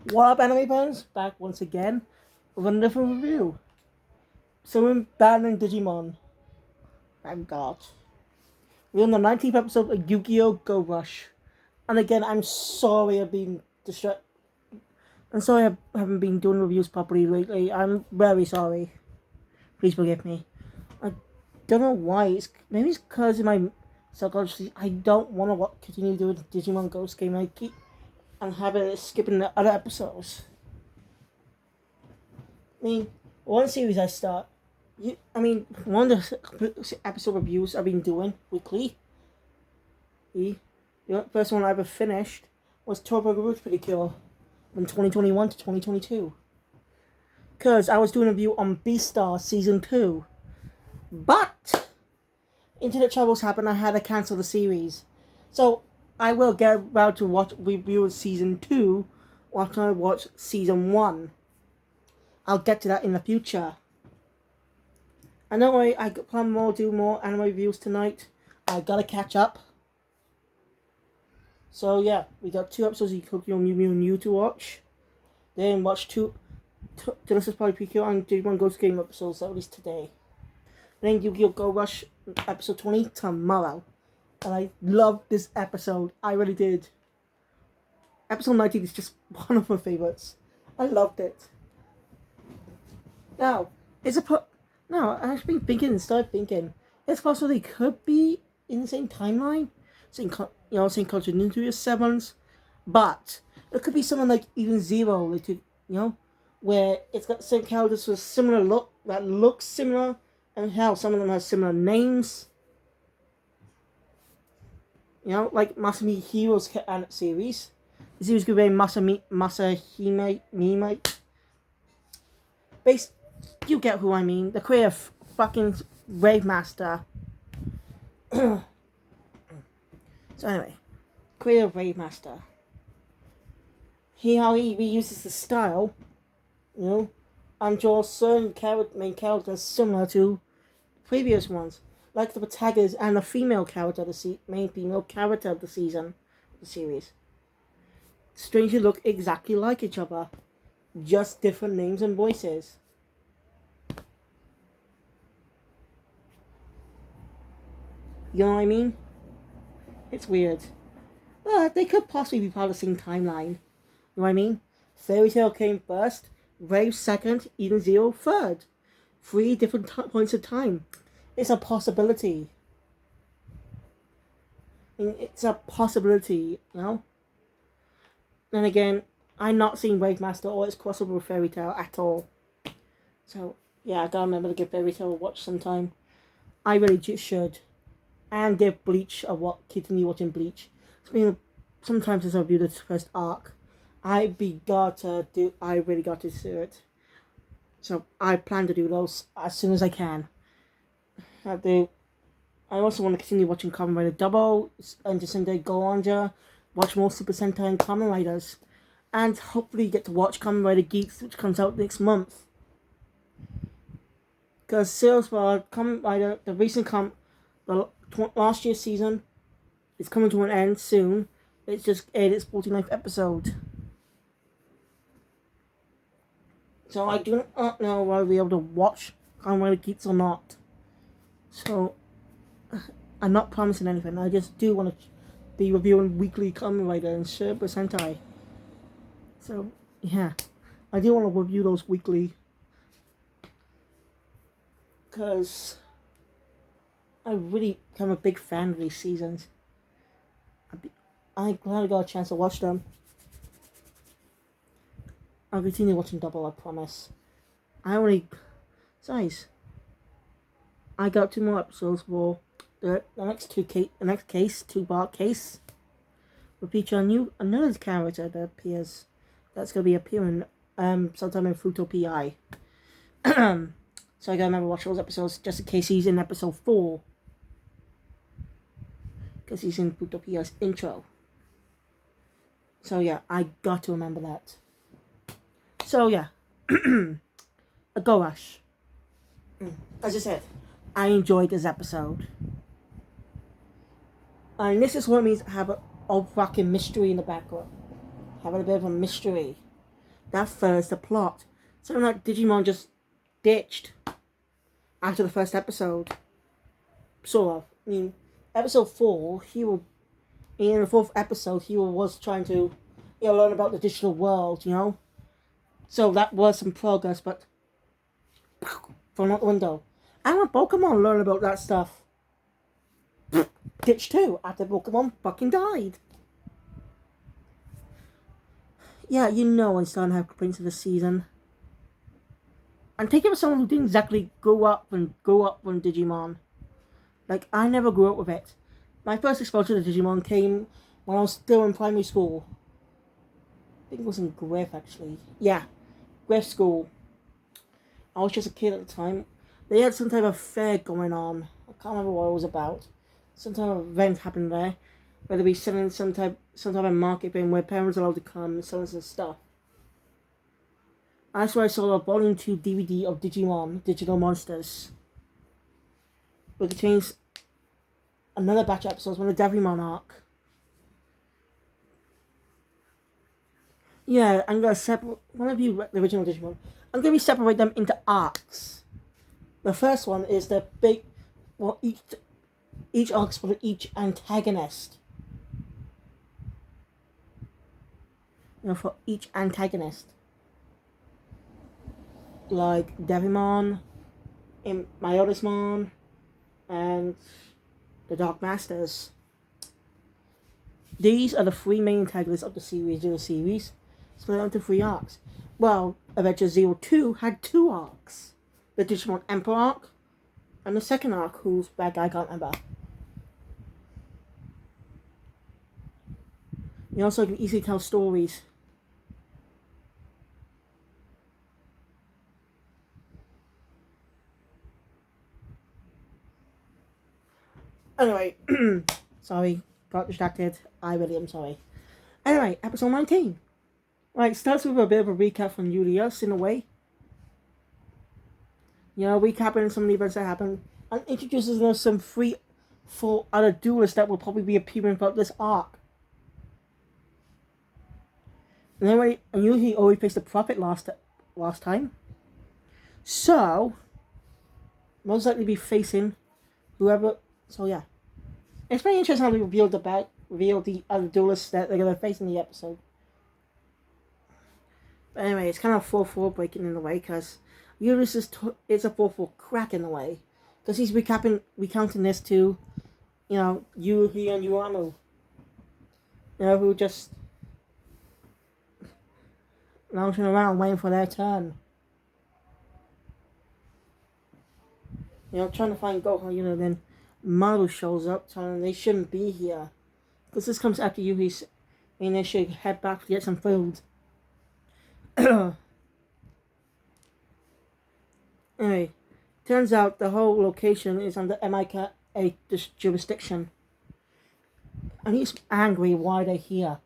What up, anime fans? Back once again with a different review. So we're battling Digimon. Thank God. We're on the 19th episode of Yu-Gi-Oh! Go Rush. And again, I'm sorry I've been distracted. I'm sorry I haven't been doing reviews properly lately. I'm very sorry. Please forgive me. I don't know why. Maybe it's because of my psychology. I don't want to continue doing Digimon Ghost Game. I keep and have it skipping the other episodes. I mean, one series I start. One of the episode reviews I've been doing weekly. The first one I ever finished was Turbo Root Pretty Cure from 2021 to 2022. Because I was doing a review on Beastar Season 2. But internet troubles happened, I had to cancel the series. So I will get about to review Season 2 after I watch Season 1. I'll get to that in the future. I know I plan to do more anime reviews tonight. I gotta catch up. So yeah, we got 2 episodes of Tokyo Mew Mew New to watch. Then watch 2 Genesis Party PQ and Digimon Ghost Game episodes that released today. Then Yu-Gi-Oh! Go Rush episode 20 tomorrow. And I loved this episode. I really did. Episode 19 is just one of my favorites. I loved it. Now, I've been thinking and started thinking. It's possible they could be in the same timeline, same continuity as Sevens, but it could be someone like Even Zero, where it's got some characters with similar look that look similar, and how some of them have similar names. Like Masami Hero's series. The series could be Masahime Mime. Based. You get who I mean. The creator of fucking Rave Master. So anyway, creator of Rave Master. How he reuses the style, and draws certain main characters similar to previous ones, like the protagonist and the female character, main female character of the series. Strangely look exactly like each other, just different names and voices. You know what I mean? It's weird. But they could possibly be part of the same timeline. You know what I mean? Fairy Tail came first, Rave second, Even Zero third. 3 different points of time. It's a possibility. It's a possibility, Then again, I'm not seeing Wave Master or its crossover with Fairy Tail at all. So, yeah, I gotta remember to give Fairy Tail a watch sometime. I really just should. And give Bleach continue watching Bleach. Sometimes as I review the first arc, I really got to do it. So I plan to do those as soon as I can. I also want to continue watching Kamen Rider Double and Sentai Go watch more Super Sentai and Kamen Riders, and hopefully get to watch Kamen Rider Geeks, which comes out next month. Because sales for Kamen Rider, last year's season is coming to an end soon. It's just aired its 49th episode. So I do not know whether I'll be able to watch Kamen Rider Geeks or not. So I'm not promising anything. I just do want to be reviewing weekly Kamen Rider and Super Sentai. So yeah, I do want to review those weekly. Because I really am a big fan of these seasons. I'm glad I got a chance to watch them. I'll continue watching Double, I promise. Guys, I got 2 more episodes for the next 2-part case. Will feature another character that appears. That's gonna be appearing sometime in Futo PI. So I gotta remember to watch those episodes just in case he's in episode 4. Because he's in Futo PI's intro. So yeah, I got to remember that. So yeah, a Go Rush. As I said, I enjoyed this episode. And this is what it means to have a fucking mystery in the background. Having a bit of a mystery. That furthers the plot. Something like Digimon just ditched after the first episode. Sort of. I mean, episode 4, in the fourth episode, he was trying to, learn about the digital world, So that was some progress, but from out the window. And when Pokemon learn about that stuff, ditch too, after Pokemon fucking died. Yeah, I'm starting to have complaints of this season. And take it for someone who didn't exactly grow up on Digimon. Like, I never grew up with it. My first exposure to Digimon came when I was still in primary school. I think it was in Griff, actually. Yeah, Griff school. I was just a kid at the time. They had some type of fair going on. I can't remember what it was about. Some type of event happened there. Whether we selling some type of market thing where parents are allowed to come and sell some stuff. That's where I saw a Volume 2 DVD of Digimon, Digital Monsters. Which contains another batch of episodes from the Devimon arc. Yeah, I'm going to separate... One of you read the original Digimon. I'm going to separate them into arcs. The first one is the big... Well, each arc is for each antagonist. For each antagonist. Like Devimon, Myotismon, and the Dark Masters. These are the 3 main antagonists of the series, split into 3 arcs. Well, Adventure 02 had 2 arcs. The Digimon Emperor arc, and the second arc, whose bad guy I can't remember. You also can easily tell stories. Anyway, sorry, got distracted. I really am sorry. Anyway, episode 19. Right, starts with a bit of a recap from Julius in a way. Recapping some of the events that happened, and introduces us some 4 other duelists that will probably be appearing throughout this arc. And anyway, and usually always faced the Prophet last time. So, most likely be facing whoever. So yeah, it's very interesting how they reveal the other duelists that they're gonna face in the episode. But anyway, it's kind of 4-4 breaking in the way because Julius is a 4-4 crack in the way because he's recounting this to, Yuhi and Yuamu, who just lounging around waiting for their turn. Trying to find Gohan, then Maru shows up telling them they shouldn't be here. Because this comes after Yuhi's, and they should head back to get some food. Anyway, turns out the whole location is under MIKA jurisdiction. And he's angry why they're here.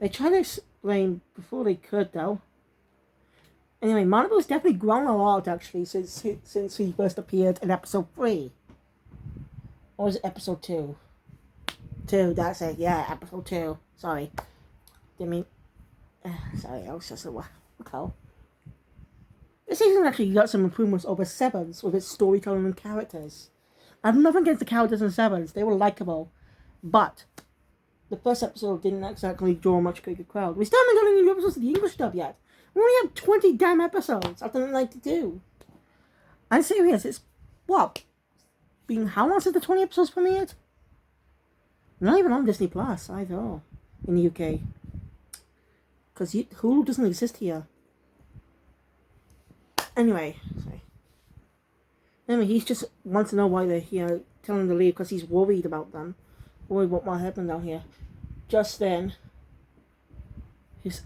They try to explain before they could, though. Anyway, Manabu's definitely grown a lot, actually, since he first appeared in episode 3. Or was it episode 2? 2, that's it. Yeah, episode 2. Sorry. Didn't mean... sorry, I was just a okay. This season actually got some improvements over 7's with its storytelling and characters. I have nothing against the characters in 7's. They were likable. But the first episode didn't exactly draw a much bigger crowd. We still haven't got any new episodes of the English dub yet. We only have 20 damn episodes after the 92. I'm serious, it's what? Been how long since the 20 episodes premiered? Not even on Disney Plus either in the UK. Because Hulu doesn't exist here. Anyway, he's just wants to know why they're here, telling them to leave because he's worried about them. Worried what might happen down here. Just then, his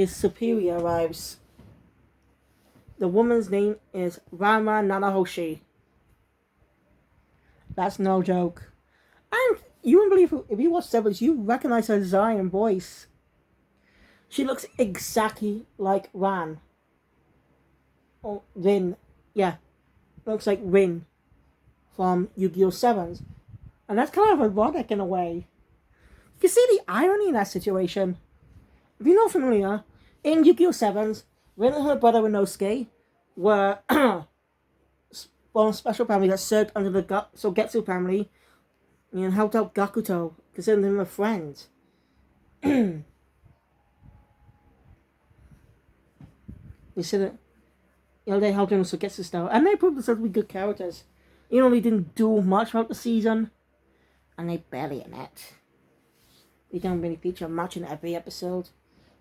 superior arrives. The woman's name is Rama Nanahoshi. That's no joke. And you wouldn't believe, if you watch Severance, you recognize her design and voice. She looks exactly like Ran. Or Rin. Yeah. Looks like Rin from Yu-Gi-Oh! 7's. And that's kind of ironic in a way. You can see the irony in that situation. If you're not familiar, In Yu-Gi-Oh! Sevens, Rin and her brother Inosuke were one special family that served under the Sogetsu family and helped out Gakuto, considering him a friend. They said that, they helped him with Sogetsu style, and they proved themselves to be good characters. Even though they didn't do much throughout the season, and they barely in it. They don't really feature much in every episode,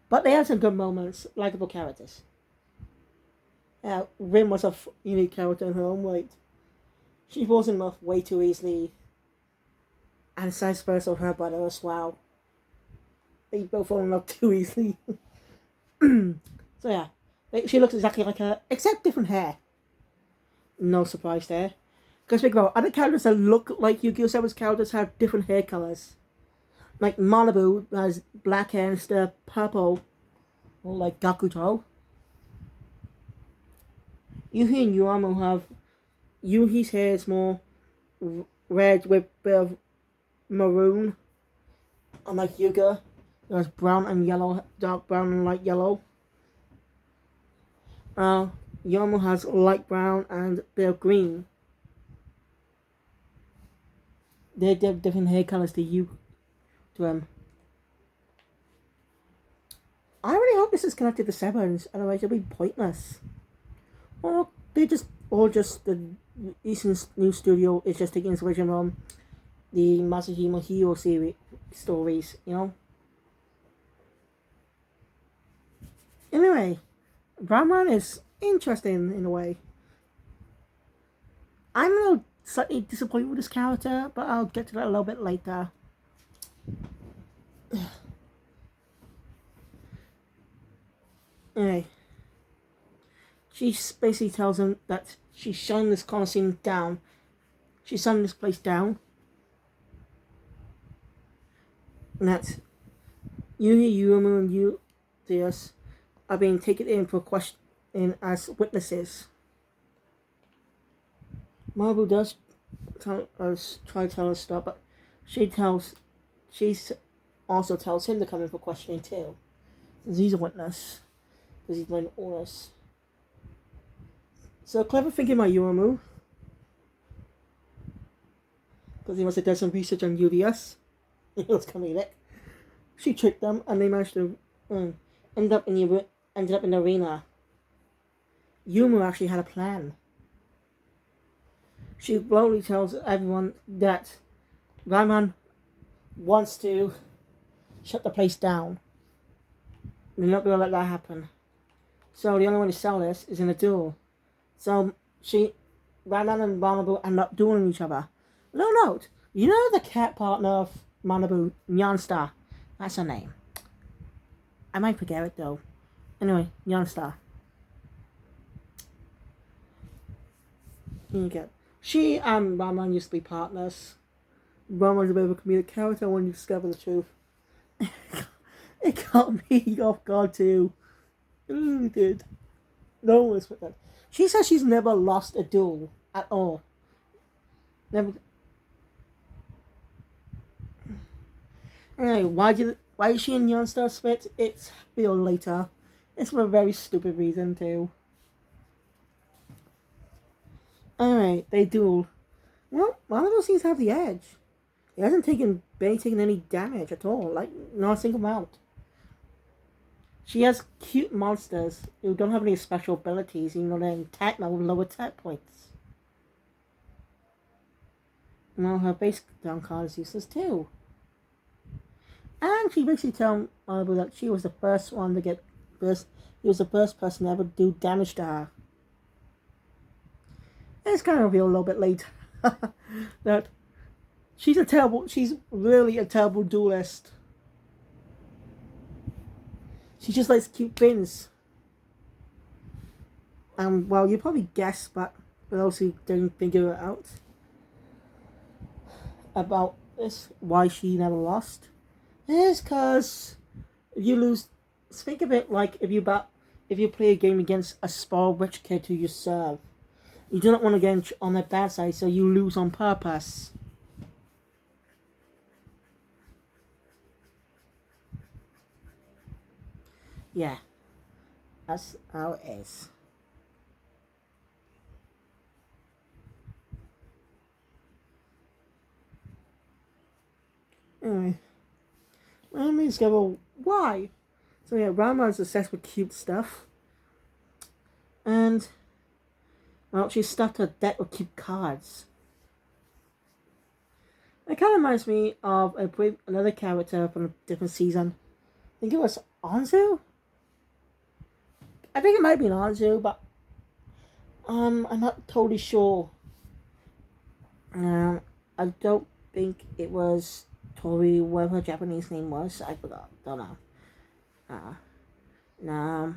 but they had some good moments, likable characters. Rin was a unique character in her own right. She falls in love way too easily, and vice versa with her brother as well. They both fall in love too easily. So yeah, she looks exactly like her, except different hair. No surprise there. Because think about other characters that look like Yu-Gi-Oh! 7's characters have different hair colors. Like Manabu has black hair instead of purple, or like Gakuto. Yuhi and Yuamo have Yuhi's hair is more red with a bit of maroon, unlike Yuga. There's brown and yellow, dark brown and light yellow. Yuamo has light brown and a bit of green. They have different hair colors to him. I really hope this is connected to Sevens, otherwise it'll be pointless. Or the Eastern New Studio is just taking inspiration from the Masahiro Hiro series stories, Anyway, Brahman is interesting in a way. I'm a little slightly disappointed with this character, but I'll get to that a little bit later. Anyway, she basically tells him that she's shutting this Colosseum down. She's shutting this place down. And that Yuhi, Yuumu, and Udius are being taken in for questioning as witnesses. Marble does try to tell her stuff, but she also tells him to come in for questioning too. Because he's a witness. Because he's learned orders. So clever thinking by Yuumu. Because he must have done some research on UDS. It was comedic. She tricked them and they managed to end up in the arena. Yuumu actually had a plan. She boldly tells everyone that Raiman wants to shut the place down. They're not going to let that happen. So the only way to sell this is in a duel. So Raiman and Manabu end up dueling each other. No note, you know the cat partner of Manabu, Nyanstar? That's her name. I might forget it though. Anyway, Nyanstar. Here you go. She and Raiman used to be partners. Raiman's a bit of a comedic character when you discover the truth. It got me off guard too. It really did. No one expected that. She says she's never lost a duel at all. Never. Anyway, why is she and Yonstar split? It's revealed later. It's for a very stupid reason too. Anyway, they duel. Well, one of those seems to have the edge. He hasn't barely taken any damage at all, like not a single amount. She has cute monsters who don't have any special abilities, even though they're in attack mode with lower attack points. Now her base down card is useless too. And she basically tells Malibu that she was the first one to he was the first person to ever do damage to her. And it's kind of revealed a little bit later that she's really a terrible duelist. She just likes cute things. Well, you probably guess, but for those who didn't figure it out about this, why she never lost, is because if you lose, think of it like if you play a game against a spoiled rich kid who you serve. You do not want to get on their bad side, so you lose on purpose. Yeah. That's how it is. Anyway, let me discover why. So yeah, Ranma's obsessed with cute stuff. And, well, she's stuck to a deck with cute cards. It kind of reminds me of another character from a different season. I think it was Anzu? I think it might be an Anzu, but I'm not totally sure. I don't think it was Tori, whatever her Japanese name was. I forgot. Don't know. No.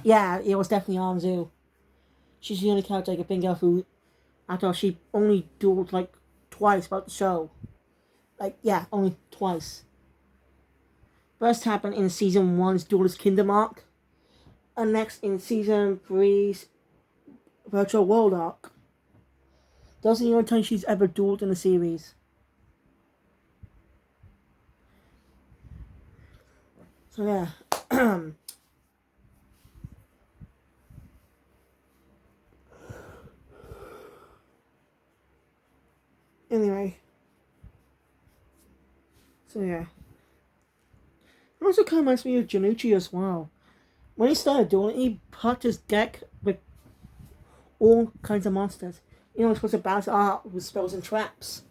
Yeah, it was definitely Anzu. She's the only character I can think of who, I thought she only dueled like twice about the show. Like, yeah, only twice. First happened in season 1's Duelist Kingdom arc, and next in season 3's Virtual World arc. Those are the only times she's ever dueled in the series. So yeah. Anyway. So yeah. It also kind of reminds me of Janucci as well. When he started doing it, he packed his deck with all kinds of monsters. You know, he's supposed to balance out with spells and traps.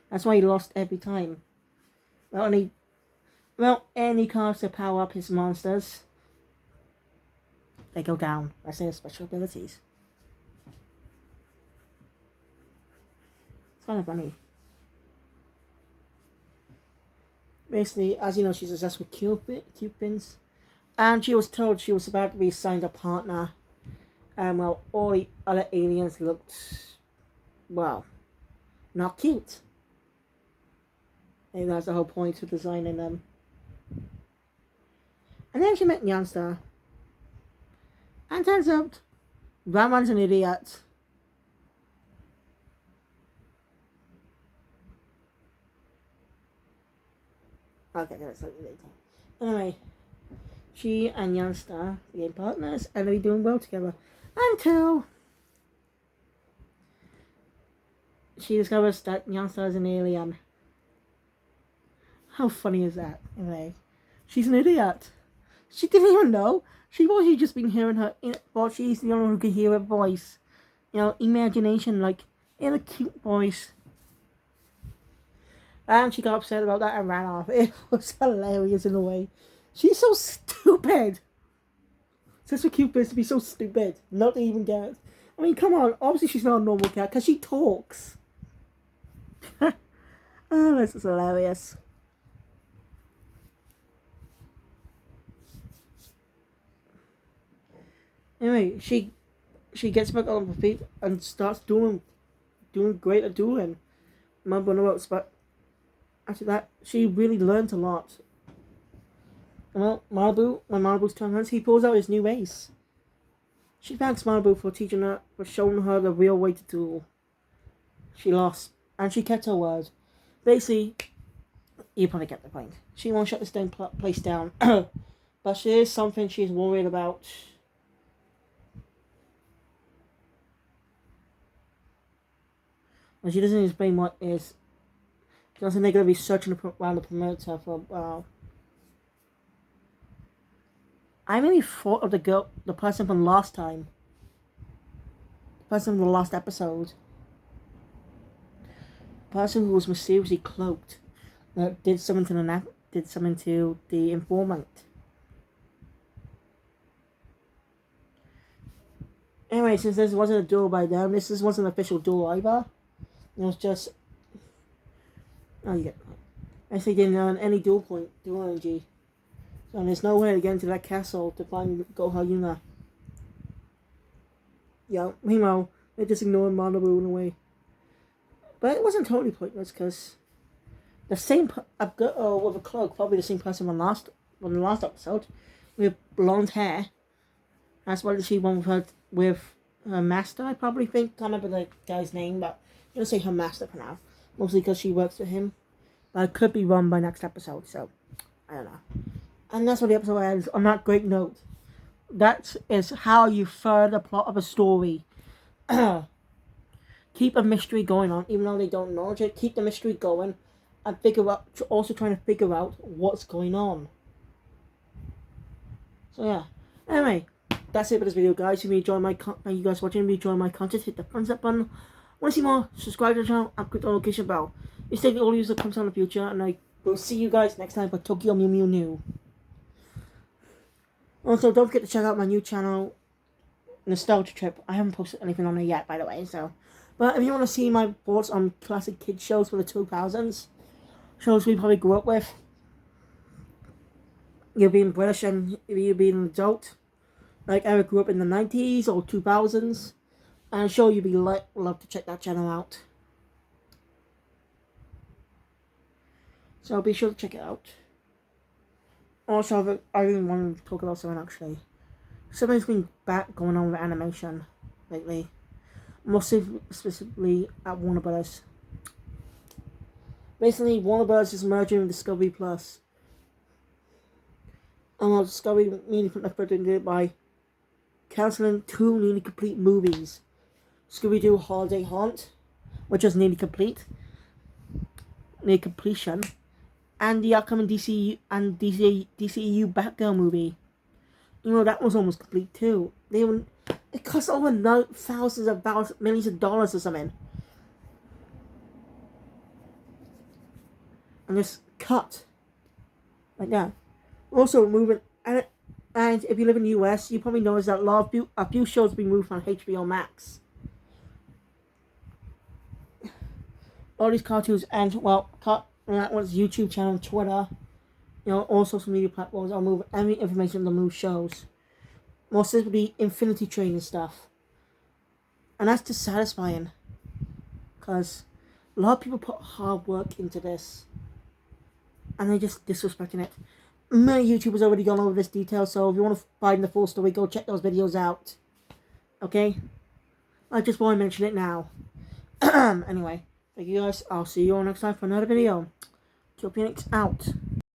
That's why he lost every time. Any cards to power up his monsters, they go down. That's their special abilities. It's kind of funny. Basically, as you know, she's obsessed with Cupins. And she was told she was about to be assigned a partner. And, well, all the other aliens looked, well, not cute. And that's the whole point of designing them. And then she met Nyanstar. And turns out, Ranma's an idiot. Okay, that's slightly later. Anyway, she and Nyanstar became partners and they're doing well together. Until she discovers that Nyanstar is an alien. How funny is that? Anyway, she's an idiot. She didn't even know. She was just been hearing her, but she's the only one who could hear her voice. You know, imagination, like, in a cute voice. And she got upset about that and ran off. It was hilarious in a way. She's so stupid. Such a cute bitch to be so stupid. Not to even get it. I mean, come on. Obviously, she's not a normal cat because she talks. Oh, this is hilarious. Anyway, she gets back on her feet and starts doing great at dueling. But after that, she really learned a lot. Well, when Malibu's turn runs, he pulls out his new ace. She thanks Malibu for showing her the real way to duel. She lost, and she kept her word. Basically, you probably get the point. She won't shut this place down, but there is something she's worried about. And she doesn't explain what is. She doesn't think they're going to be searching around the perimeter for a while. I really thought of the person from last time. The person from the last episode. The person who was mysteriously cloaked. That did something to the informant. Anyway, since this wasn't a duel by them, this wasn't an official duel either. It was just... Oh, you get it. I actually didn't earn any duel energy. So there's no way to get into that castle to find Goha Yuna. Yeah, meanwhile, they just ignored Malibu in a way. But it wasn't totally pointless, because the same... with a cloak, probably the same person from the last episode, with blonde hair. That's what she went with her master, I probably think. Can't remember the guy's name, but I'm going to say her master for now. Mostly because she works for him. But I could be wrong by next episode, so I don't know. And that's what the episode ends, on that great note. That is how you further plot of a story. Keep a mystery going on, even though they don't know it. Keep the mystery going, and also trying to figure out what's going on. So yeah. Anyway, that's it for this video, guys. If you enjoy my thank you guys for watching. If you enjoy my content, hit the thumbs up button. Want to see more? Subscribe to the channel and click the notification bell. You stay all news that comes out in the future, and I will see you guys next time for Tokyo Mew Mew New. Also, don't forget to check out my new channel, Nostalgia Trip. I haven't posted anything on it yet, by the way. But if you want to see my thoughts on classic kids shows for the 2000s, shows we probably grew up with, you being British and you being an adult, like Eric grew up in the 90s or 2000s, I'm sure you'd be love to check that channel out. So be sure to check it out. Also, I really want to talk about something actually. Something's been going on with animation lately. Mostly specifically at Warner Brothers. Basically, Warner Brothers is merging with Discovery Plus. And Discovery meaning put effort into it by cancelling 2 nearly complete movies. Scooby-Doo Holiday Haunt, which is near completion, and the upcoming DCEU Batgirl movie. You know, that was almost complete too. It cost over thousands of dollars, millions of dollars or something. And just cut. Like that. Also moving, and if you live in the US, you probably noticed that a few shows have been moved on HBO Max. All these cartoons and, that was YouTube channel, Twitter, all social media platforms are moving any information on the move shows. More specifically, Infinity Train and stuff. And that's just satisfying. Because a lot of people put hard work into this. And they're just disrespecting it. Many YouTubers already gone over this detail, so if you want to find the full story, go check those videos out. Okay? I just want to mention it now. Anyway, thank you guys. I'll see you all next time for another video. Phoenix out.